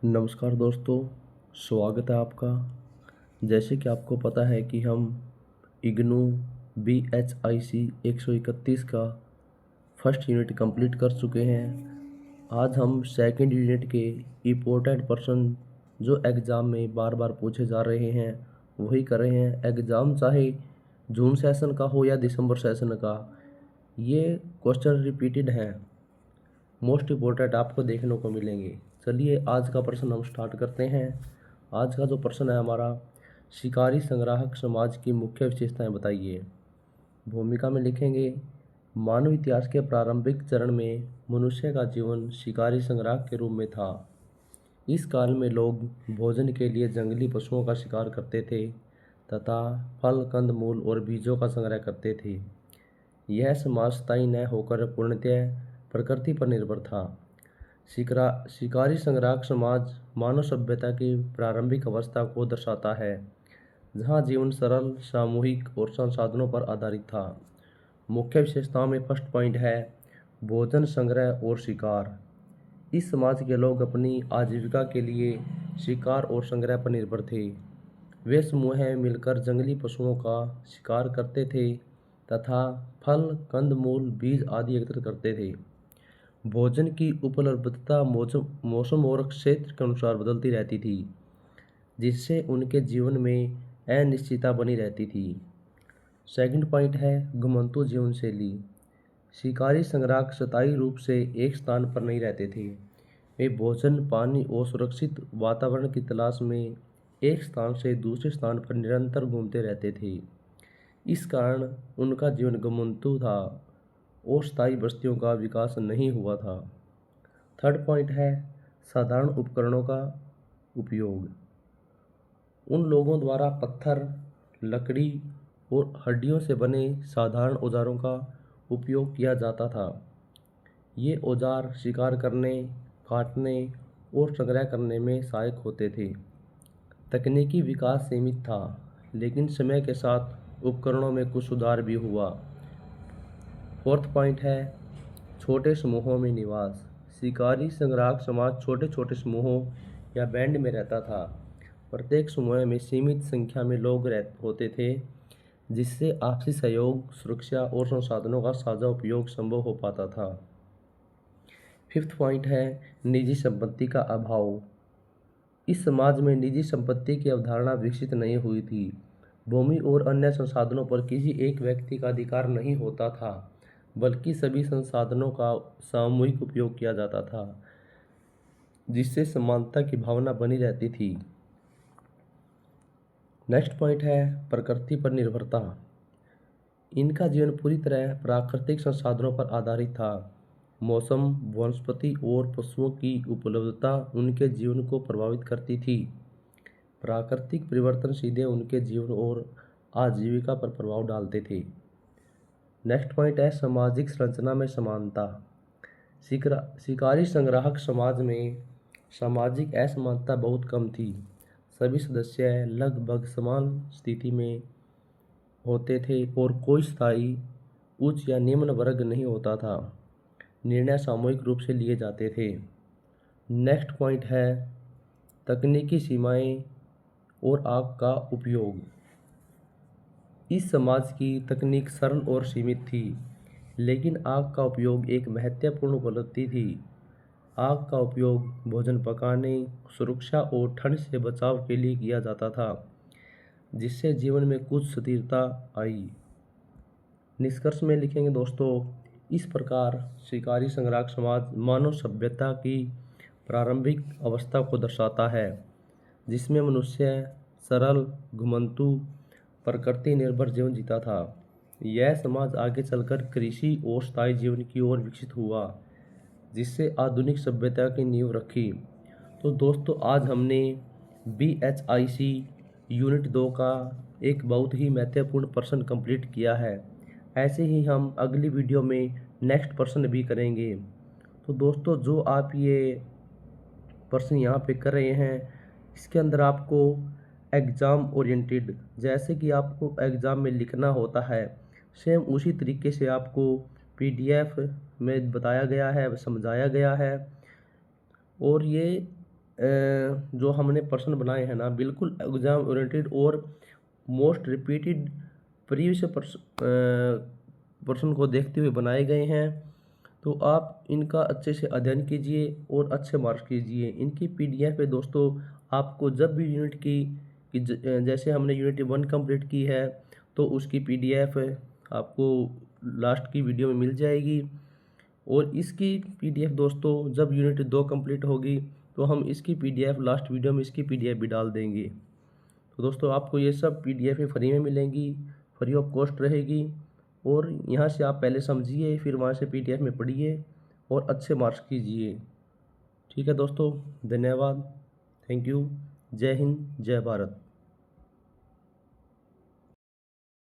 नमस्कार दोस्तों, स्वागत है आपका। जैसे कि आपको पता है कि हम इग्नू BHIC 131 का फर्स्ट यूनिट कंप्लीट कर चुके हैं। आज हम सेकंड यूनिट के इम्पोर्टेंट पर्सन जो एग्ज़ाम में बार बार पूछे जा रहे हैं वही कर रहे हैं। एग्ज़ाम चाहे जून सेशन का हो या दिसंबर सेशन का, ये क्वेश्चन रिपीटेड हैं, मोस्ट इम्पोर्टेंट आपको देखने को मिलेंगे। चलिए आज का प्रश्न हम स्टार्ट करते हैं। आज का जो प्रश्न है हमारा, शिकारी संग्राहक समाज की मुख्य विशेषताएं बताइए। भूमिका में लिखेंगे, मानव इतिहास के प्रारंभिक चरण में मनुष्य का जीवन शिकारी संग्राहक के रूप में था। इस काल में लोग भोजन के लिए जंगली पशुओं का शिकार करते थे तथा फल, कंद मूल और बीजों का संग्रह करते थे। यह समाज स्थायी न होकर पूर्णतः प्रकृति पर निर्भर था। शिकारी संग्राहक समाज मानव सभ्यता की प्रारंभिक अवस्था को दर्शाता है, जहाँ जीवन सरल, सामूहिक और संसाधनों पर आधारित था। मुख्य विशेषताओं में फर्स्ट पॉइंट है भोजन, संग्रह और शिकार। इस समाज के लोग अपनी आजीविका के लिए शिकार और संग्रह पर निर्भर थे। वे समूह में मिलकर जंगली पशुओं का शिकार करते थे तथा फल, कंद मूल, बीज आदि एकत्र करते थे। भोजन की उपलब्धता मौसम और क्षेत्र के अनुसार बदलती रहती थी, जिससे उनके जीवन में अनिश्चितता बनी रहती थी। सेकंड पॉइंट है घुमंतु जीवन शैली। शिकारी संग्राहक स्थायी रूप से एक स्थान पर नहीं रहते थे। वे भोजन, पानी और सुरक्षित वातावरण की तलाश में एक स्थान से दूसरे स्थान पर निरंतर घूमते रहते थे। इस कारण उनका जीवन घुमंतु था और स्थायी बस्तियों का विकास नहीं हुआ था। थर्ड पॉइंट है साधारण उपकरणों का उपयोग। उन लोगों द्वारा पत्थर, लकड़ी और हड्डियों से बने साधारण औजारों का उपयोग किया जाता था। ये औजार शिकार करने, काटने और संग्रह करने में सहायक होते थे। तकनीकी विकास सीमित था, लेकिन समय के साथ उपकरणों में कुछ सुधार भी हुआ। फोर्थ पॉइंट है छोटे समूहों में निवास। शिकारी संग्राहक समाज छोटे छोटे समूहों या बैंड में रहता था। प्रत्येक समूह में सीमित संख्या में लोग होते थे, जिससे आपसी सहयोग, सुरक्षा और संसाधनों का साझा उपयोग संभव हो पाता था। फिफ्थ पॉइंट है निजी संपत्ति का अभाव। इस समाज में निजी संपत्ति की अवधारणा विकसित नहीं हुई थी। भूमि और अन्य संसाधनों पर किसी एक व्यक्ति का अधिकार नहीं होता था, बल्कि सभी संसाधनों का सामूहिक उपयोग किया जाता था, जिससे समानता की भावना बनी रहती थी। नेक्स्ट पॉइंट है प्रकृति पर निर्भरता। इनका जीवन पूरी तरह प्राकृतिक संसाधनों पर आधारित था। मौसम, वनस्पति और पशुओं की उपलब्धता उनके जीवन को प्रभावित करती थी। प्राकृतिक परिवर्तन सीधे उनके जीवन और आजीविका पर प्रभाव डालते थे। नेक्स्ट पॉइंट है सामाजिक संरचना में समानता। शिकारी संग्राहक समाज में सामाजिक असमानता बहुत कम थी। सभी सदस्य लगभग समान स्थिति में होते थे और कोई स्थायी उच्च या निम्न वर्ग नहीं होता था। निर्णय सामूहिक रूप से लिए जाते थे। नेक्स्ट पॉइंट है तकनीकी सीमाएं और आग का उपयोग। इस समाज की तकनीक सरल और सीमित थी, लेकिन आग का उपयोग एक महत्वपूर्ण उपलब्धि थी। आग का उपयोग भोजन पकाने, सुरक्षा और ठंड से बचाव के लिए किया जाता था, जिससे जीवन में कुछ स्थिरता आई। निष्कर्ष में लिखेंगे दोस्तों, इस प्रकार शिकारी संग्राहक समाज मानव सभ्यता की प्रारंभिक अवस्था को दर्शाता है, जिसमें मनुष्य सरल, घुमंतु, प्रकृति निर्भर जीवन जीता था। यह समाज आगे चलकर कृषि और स्थायी जीवन की ओर विकसित हुआ, जिससे आधुनिक सभ्यता की नींव रखी। तो दोस्तों, आज हमने BHIC यूनिट 2 का एक बहुत ही महत्वपूर्ण प्रश्न कंप्लीट किया है। ऐसे ही हम अगली वीडियो में नेक्स्ट प्रश्न भी करेंगे। तो दोस्तों, जो आप ये प्रश्न यहाँ पे कर रहे हैं, इसके अंदर आपको एग्ज़ाम ओरिएंटेड, जैसे कि आपको एग्ज़ाम में लिखना होता है, सेम उसी तरीके से आपको PDF में बताया गया है, समझाया गया है। और ये जो हमने प्रश्न बनाए हैं ना, बिल्कुल एग्ज़ाम ओरिएंटेड और मोस्ट रिपीटेड प्रीवियस प्रश्न को देखते हुए बनाए गए हैं। तो आप इनका अच्छे से अध्ययन कीजिए और अच्छे मार्क्स कीजिए। इनकी पीडीएफ है दोस्तों, आपको जब भी यूनिट की जैसे हमने यूनिट 1 कंप्लीट की है तो उसकी पीडीएफ आपको लास्ट की वीडियो में मिल जाएगी। और इसकी पीडीएफ दोस्तों जब यूनिट 2 कंप्लीट होगी तो हम इसकी पीडीएफ लास्ट वीडियो में इसकी पीडीएफ भी डाल देंगे। तो दोस्तों आपको ये सब पीडीएफ फ्री में मिलेंगी, फ्री ऑफ कॉस्ट रहेगी। और यहाँ से आप पहले समझिए, फिर वहाँ से पीडीएफ में पढ़िए और अच्छे मार्क्स कीजिए। ठीक है दोस्तों, धन्यवाद, थैंक यू, जय हिंद, जय भारत।